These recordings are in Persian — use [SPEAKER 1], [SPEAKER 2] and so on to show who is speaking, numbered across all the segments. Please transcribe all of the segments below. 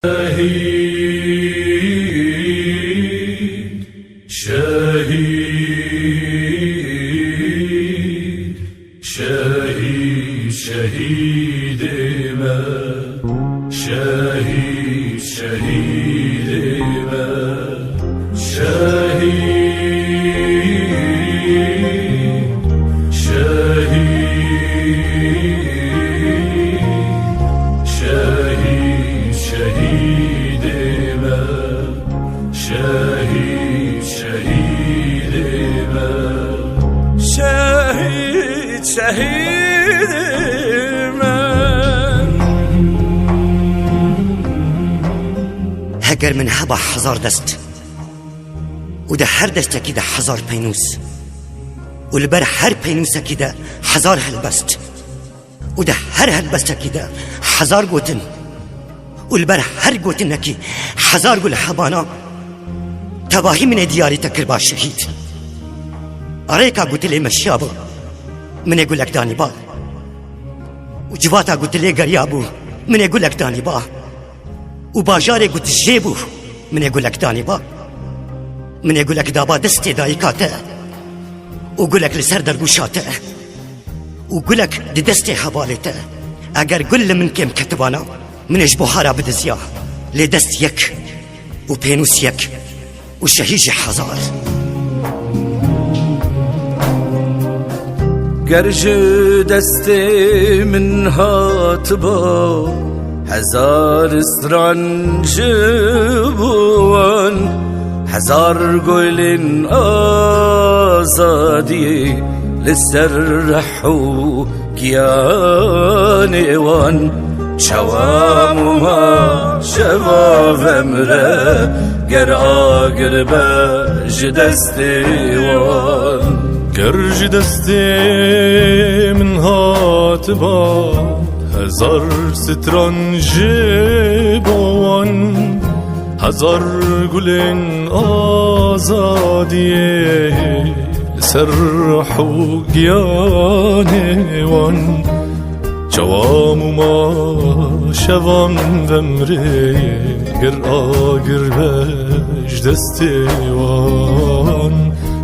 [SPEAKER 1] شهید شهید شهید شهید من شهید شهید من شهید شهید شهید شهید من شهید شهید من شهید شهید من
[SPEAKER 2] هەگەر من هەبا 1000 دەست و ده هەر دەستێکیدا 1000 پەینووس و لەبەر هەر پەینووسێکیدا 1000 هەلبەست و ده هەر هەلبەستێکیدا 1000 گوتن و لەبەر هەر گوتنێکی 1000 گول هەبانا تەواهی منێ دیاریتە کرد با شەهید ئەڕێکا گوتی لێ مەشیا بوو منێ گولەک دانی با و جواتا گوتی لێ گەریا بوو منێ گولەک دانی با و باژارێ گوتی ژێ بوو منێ گولەک دانی با منێ گولەک دابا دەستێ دایکاتە و گولەک لەسەر دەرگوشاتە و گولەک دی دەستێ هەواڵێتە ئەگەر گول لە من کێم کەتبانە منێش بۆ هارا بدزیا لێ دەست یەک و پێنووس یەک و شەهیژی 1000
[SPEAKER 1] گرج دست من هات با 1000 استرنج بوان 1000 گل آزادی لسر حو گیانوان شوام ما شباب امره گر آگر بج دستوان
[SPEAKER 3] گرج دست من هات با 1000 سترنج بوان 1000 گل آزادی سر حوگیانوان جوام ما شوام دمره گر آگر بج دستوان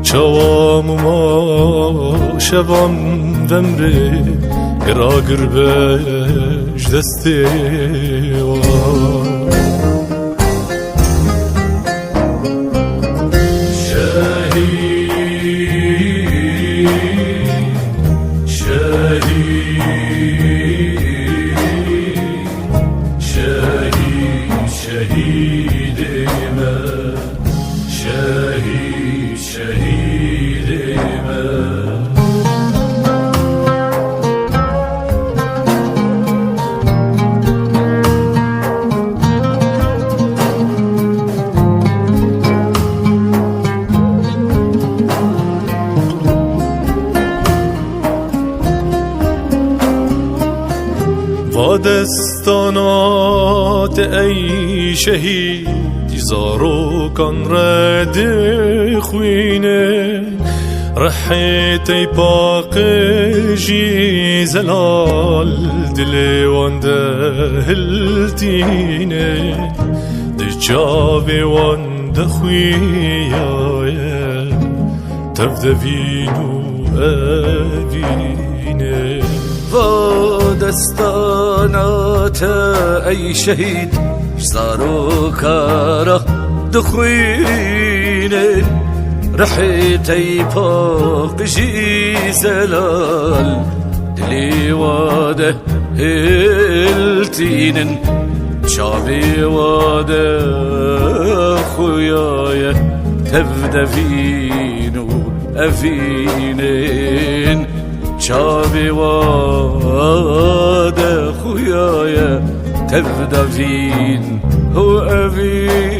[SPEAKER 3] جوام ما شوام دمره گر آگر بج دستوان
[SPEAKER 1] شهید من شهید شهید من
[SPEAKER 3] و دستانات ای شهید زاروکان رد خوینه رحیت ای پاک جی زلال دل وانده هلتینه دی جاوی وانده خویایه تفدوینو اوینه
[SPEAKER 1] و دستانات ای شهید زارو کارا دخوینه رحیت ای پاک جی زلال دلی واده هلتینن شابی واده خویای تفدوینو افینن شابي واد خويايا تبدا فين هو أبي